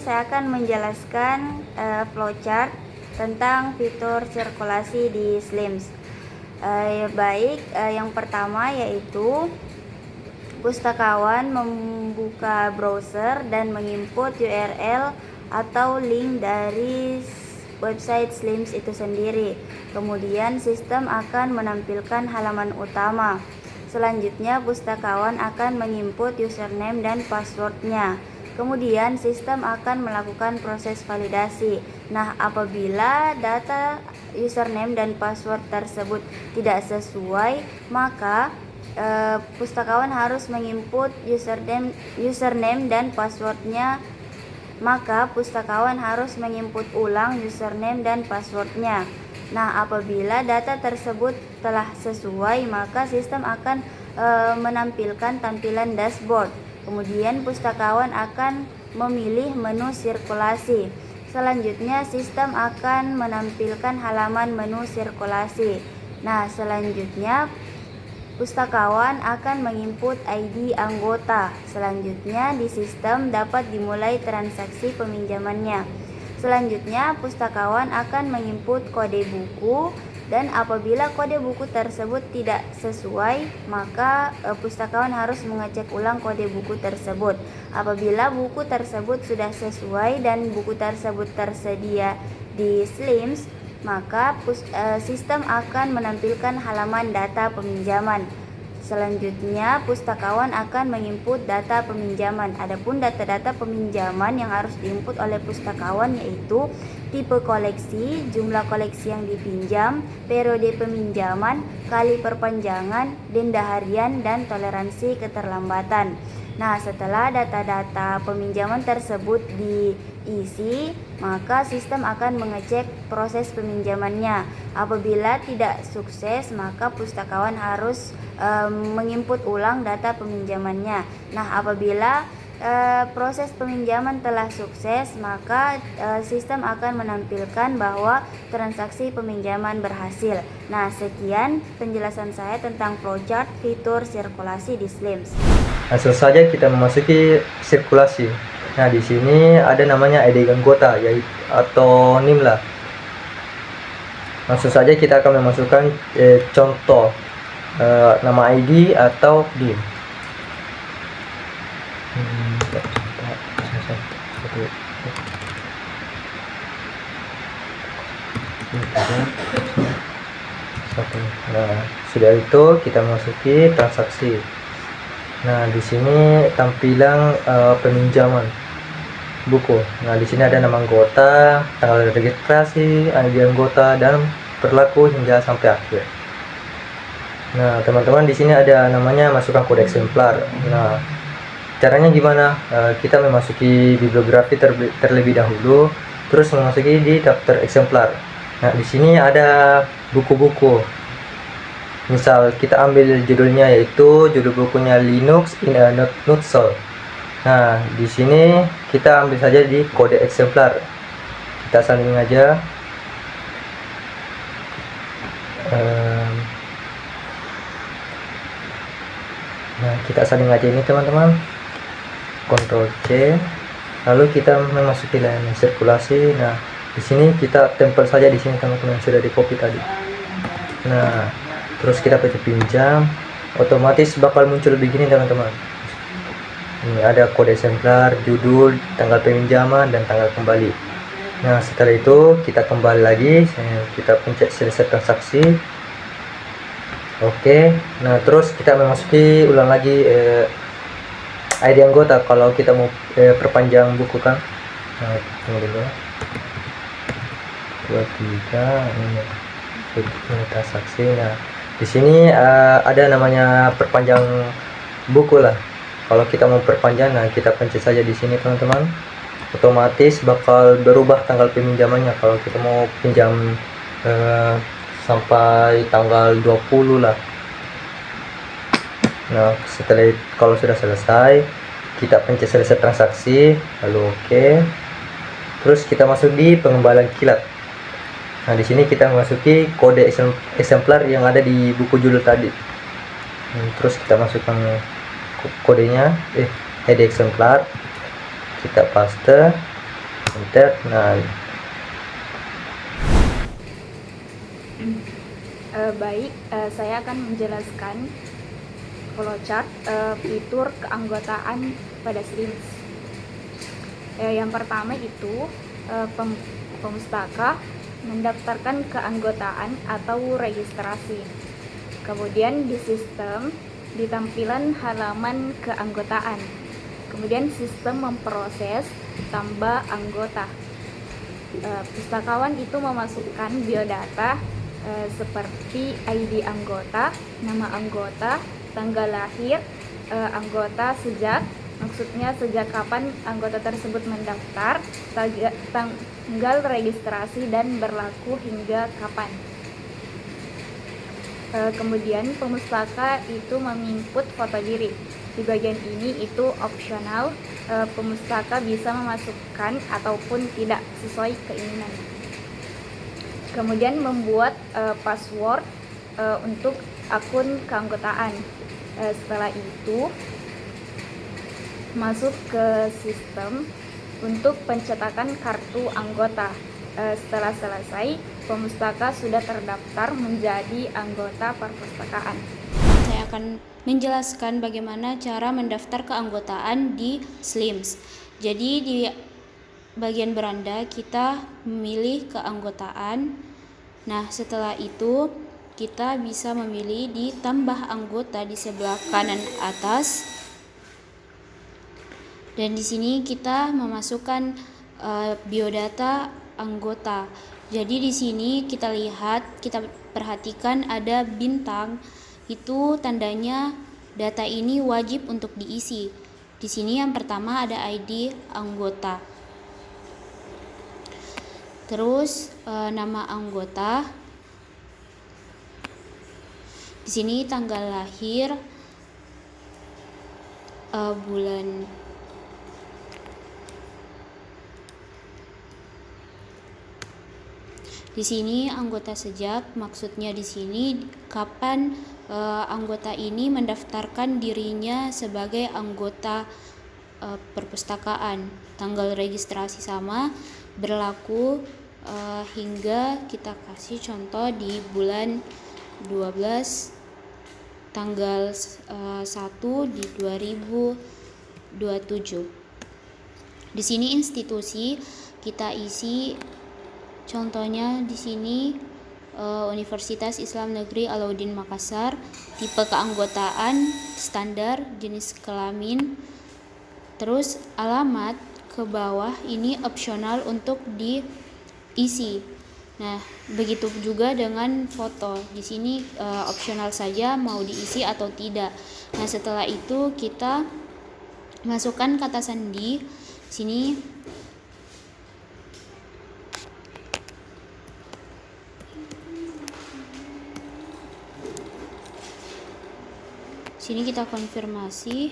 saya akan menjelaskan flowchart tentang fitur sirkulasi di Slims. Yang pertama yaitu pustakawan membuka browser dan menginput URL atau link dari website Slims itu sendiri. Kemudian sistem akan menampilkan halaman utama. Selanjutnya pustakawan akan menginput username dan passwordnya. Kemudian sistem akan melakukan proses validasi. Nah, apabila data username dan password tersebut tidak sesuai, maka pustakawan harus menginput username dan passwordnya. Maka pustakawan harus menginput ulang username dan passwordnya. Nah, apabila data tersebut telah sesuai, maka sistem akan menampilkan tampilan dashboard. Kemudian pustakawan akan memilih menu sirkulasi. Selanjutnya sistem akan menampilkan halaman menu sirkulasi. Nah, selanjutnya pustakawan akan menginput ID anggota. Selanjutnya di sistem dapat dimulai transaksi peminjamannya. Selanjutnya pustakawan akan menginput kode buku, dan apabila kode buku tersebut tidak sesuai, maka pustakawan harus mengecek ulang kode buku tersebut. Apabila buku tersebut sudah sesuai dan buku tersebut tersedia di Slims, maka sistem akan menampilkan halaman data peminjaman. Selanjutnya pustakawan akan menginput data peminjaman. Adapun data-data peminjaman yang harus diinput oleh pustakawan yaitu tipe koleksi, jumlah koleksi yang dipinjam, periode peminjaman, kali perpanjangan, denda harian, dan toleransi keterlambatan. Nah, setelah data-data peminjaman tersebut diisi, maka sistem akan mengecek proses peminjamannya. Apabila tidak sukses, maka pustakawan harus menginput ulang data peminjamannya. Nah, apabila proses peminjaman telah sukses, maka sistem akan menampilkan bahwa transaksi peminjaman berhasil. Nah, sekian penjelasan saya tentang flowchart fitur sirkulasi di Slims. Langsung saja kita memasuki sirkulasi. Nah, di sini ada namanya ID anggota yaitu atau NIM lah. Langsung saja kita akan memasukkan contoh nama ID atau NIM. Nah, sudah itu kita masuki transaksi. Nah, di sini tampilan peminjaman buku. Nah, di sini ada nama anggota, tanggal registrasi, ID anggota, dan berlaku hingga sampai akhir. Nah, teman-teman, di sini ada namanya masukkan kode eksemplar. Nah, caranya gimana? Kita memasuki bibliografi terlebih dahulu, terus memasuki di daftar eksemplar. Nah, di sini ada buku-buku. Misal kita ambil judulnya, yaitu judul bukunya Linux in a Nutshell. Nah, di sini kita ambil saja di kode eksemplar. Kita salin aja. Nah, kita salin aja ini teman-teman. Ctrl C. Lalu kita memasuki layanan sirkulasi. Nah, di sini kita tempel saja di sini teman-teman, sudah di copy tadi. Nah, terus kita pencet pinjam, otomatis bakal muncul begini teman-teman. Ini ada kode eksemplar, judul, tanggal peminjaman, dan tanggal kembali. Nah, setelah itu kita kembali lagi, kita pencet selesai transaksi. Oke. Nah, terus kita memasuki ulang lagi ID anggota kalau kita mau perpanjang buku kan. Nah, tunggu dulu. 23 ini transaksi. Nah, di sini ada namanya perpanjang buku lah. Kalau kita mau perpanjang, nah kita pencet saja di sini teman-teman. Otomatis bakal berubah tanggal peminjamannya. Kalau kita mau pinjam sampai tanggal 20 lah. Nah, setelah kalau sudah selesai, kita pencet selesai transaksi, lalu oke. Terus kita masuk di pengembalian kilat. Nah, di sini kita memasuki kode eksemplar yang ada di buku judul tadi. Terus kita masukkan kodenya, ID eksemplar, kita paste. enter. Nah, Baik, saya akan menjelaskan flowchart fitur keanggotaan pada Slims. Yang pertama itu pemustaka mendaftarkan keanggotaan atau registrasi. Kemudian di sistem di tampilan halaman keanggotaan. Kemudian sistem memproses tambah anggota. Pustakawan itu memasukkan biodata seperti ID anggota, nama anggota, tanggal lahir anggota, maksudnya sejak kapan anggota tersebut mendaftar, tanggal registrasi dan berlaku hingga kapan. Kemudian pemustaka itu menginput foto diri. Di bagian ini itu opsional, pemustaka bisa memasukkan ataupun tidak sesuai keinginan. Kemudian membuat password untuk akun keanggotaan. Setelah itu masuk ke sistem untuk pencetakan kartu anggota. Setelah selesai, pemustaka sudah terdaftar menjadi anggota perpustakaan. Saya akan menjelaskan bagaimana cara mendaftar keanggotaan di Slims. Jadi di bagian beranda kita memilih keanggotaan. Nah, setelah itu kita bisa memilih di tambah anggota di sebelah kanan atas. Dan di sini kita memasukkan biodata anggota. Jadi di sini kita lihat, kita perhatikan ada bintang, itu tandanya data ini wajib untuk diisi. Di sini yang pertama ada ID anggota. Terus nama anggota. Di sini tanggal lahir, bulan. Di sini anggota sejak, maksudnya di sini kapan anggota ini mendaftarkan dirinya sebagai anggota perpustakaan. Tanggal registrasi sama, berlaku hingga kita kasih contoh di bulan 12 tanggal 1 di 2027. Di sini institusi kita isi. Contohnya di sini Universitas Islam Negeri Alauddin Makassar, tipe keanggotaan standar, jenis kelamin, terus alamat ke bawah ini opsional untuk diisi. Nah, begitu juga dengan foto. Di sini opsional saja mau diisi atau tidak. Nah, setelah itu kita masukkan kata sandi. Sini kita konfirmasi.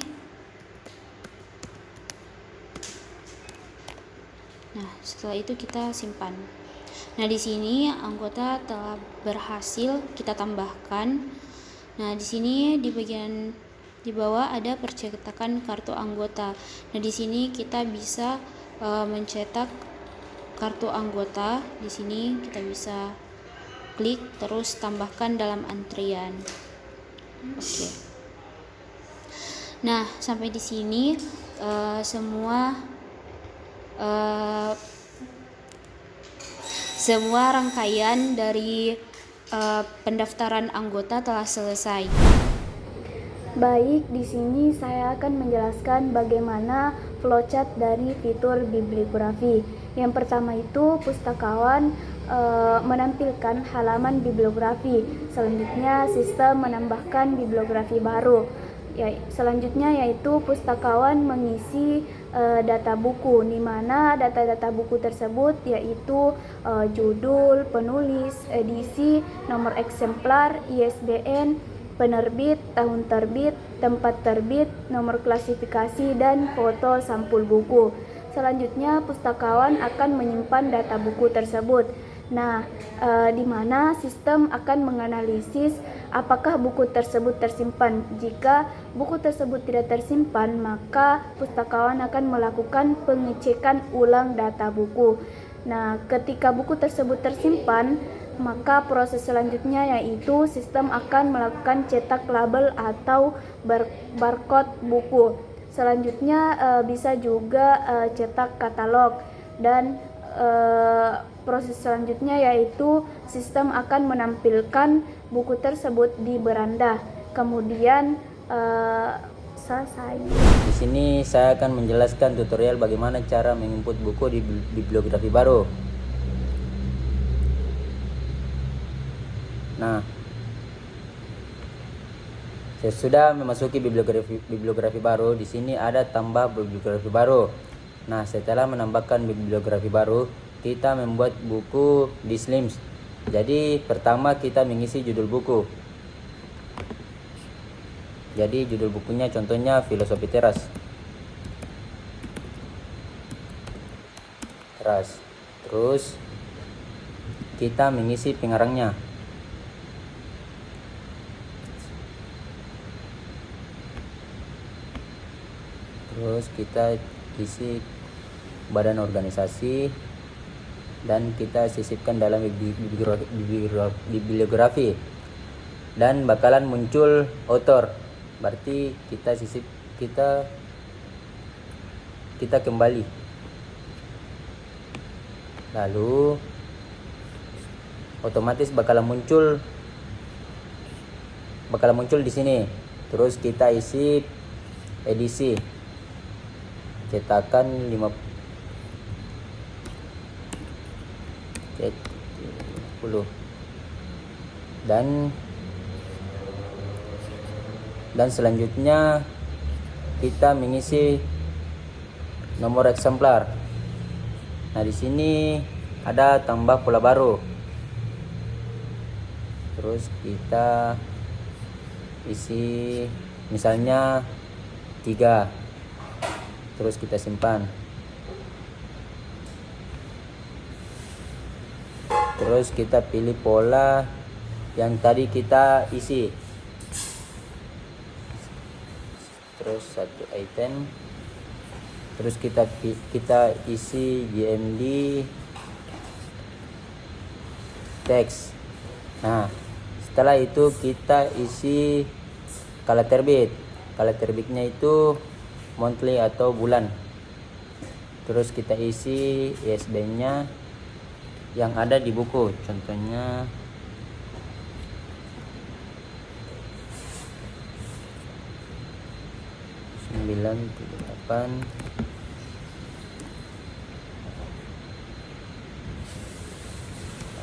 Nah, setelah itu kita simpan. Nah, di sini anggota telah berhasil kita tambahkan. Nah, di sini di bagian di bawah ada percetakan kartu anggota. Nah, di sini kita bisa mencetak kartu anggota. Di sini kita bisa klik terus tambahkan dalam antrian. Oke. Nah, sampai di sini semua rangkaian dari pendaftaran anggota telah selesai. Baik, di sini saya akan menjelaskan bagaimana flowchart dari fitur bibliografi. Yang pertama itu pustakawan menampilkan halaman bibliografi. Selanjutnya sistem menambahkan bibliografi baru. Selanjutnya yaitu pustakawan mengisi data buku, di mana data-data buku tersebut yaitu judul, penulis, edisi, nomor eksemplar, ISBN, penerbit, tahun terbit, tempat terbit, nomor klasifikasi, dan foto sampul buku. Selanjutnya pustakawan akan menyimpan data buku tersebut. Nah, di mana sistem akan menganalisis apakah buku tersebut tersimpan. Jika buku tersebut tidak tersimpan, maka pustakawan akan melakukan pengecekan ulang data buku. Nah, ketika buku tersebut tersimpan, maka proses selanjutnya yaitu sistem akan melakukan cetak label atau barcode buku. Selanjutnya bisa juga cetak katalog, dan proses selanjutnya yaitu sistem akan menampilkan buku tersebut di beranda. Kemudian selesai. Di sini saya akan menjelaskan tutorial bagaimana cara menginput buku di bibliografi baru. Nah, saya sudah memasuki bibliografi baru. Di sini ada tambah bibliografi baru. Nah, setelah menambahkan bibliografi baru, kita membuat buku di Slims. Jadi pertama kita mengisi judul buku. Jadi judul bukunya contohnya Filosofi Teras. Terus kita mengisi pengarangnya. Terus kita isi badan organisasi dan kita sisipkan dalam bibliografi, dan bakalan muncul author. Berarti kita kembali, lalu otomatis bakalan muncul di sini. Terus kita isi edisi cetakan 50, dan selanjutnya kita mengisi nomor eksemplar. Nah, di sini ada tambah pola baru. Terus kita isi misalnya 3. Terus kita simpan. Terus kita pilih pola yang tadi kita isi. Terus satu item. Terus kita isi GMD teks. Nah, setelah itu kita isi kala terbit. Kala terbitnya itu monthly atau bulan. Terus kita isi ISBN-nya yang ada di buku, contohnya sembilan 8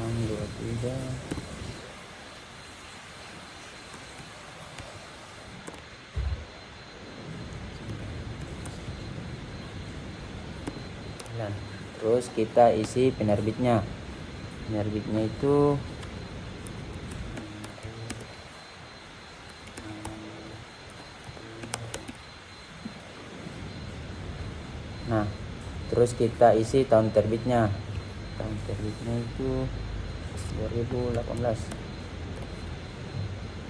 23. Terus kita isi penerbitnya. Penerbitnya itu nah, terus kita isi tahun terbitnya. Tahun terbitnya itu 2018.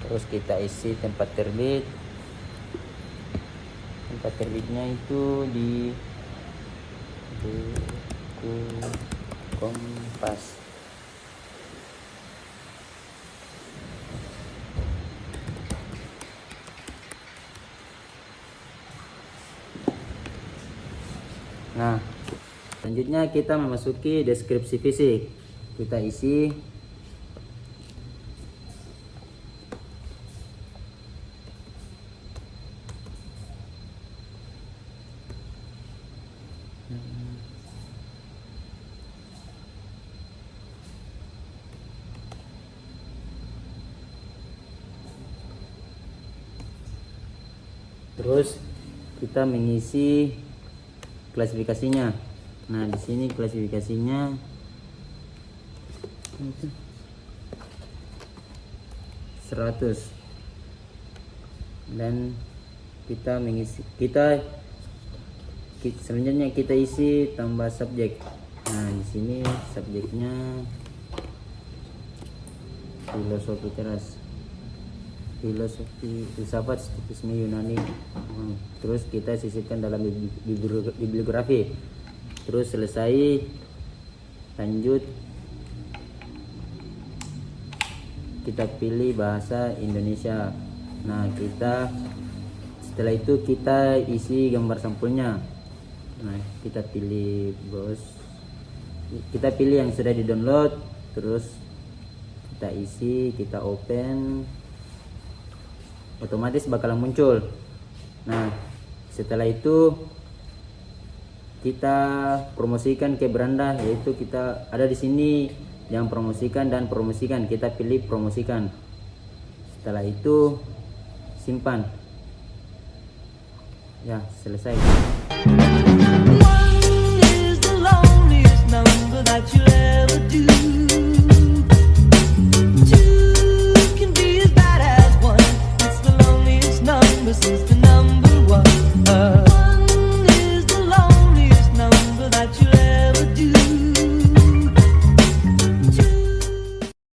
Terus kita isi tempat terbit. Tempat terbitnya itu di buku Kompas. Nah, selanjutnya kita memasuki deskripsi fisik. Kita isi terus kita mengisi klasifikasinya. Nah, di sini klasifikasinya 100, dan kita mengisi selanjutnya kita isi tambah subjek. Nah, di sini subjeknya Filosofi Teras. filosofi filsafat stoikisme Yunani. Terus kita sisipkan dalam bibliografi. Terus selesai, lanjut kita pilih bahasa Indonesia. Nah, setelah itu kita isi gambar sampulnya. Nah, kita pilih kita pilih yang sudah di-download, terus kita isi, kita open, otomatis bakalan muncul. Nah, setelah itu kita promosikan ke beranda, yaitu kita ada di sini yang promosikan dan promosikan. Kita pilih promosikan. Setelah itu simpan. Ya, selesai. One is the loneliest number that you'll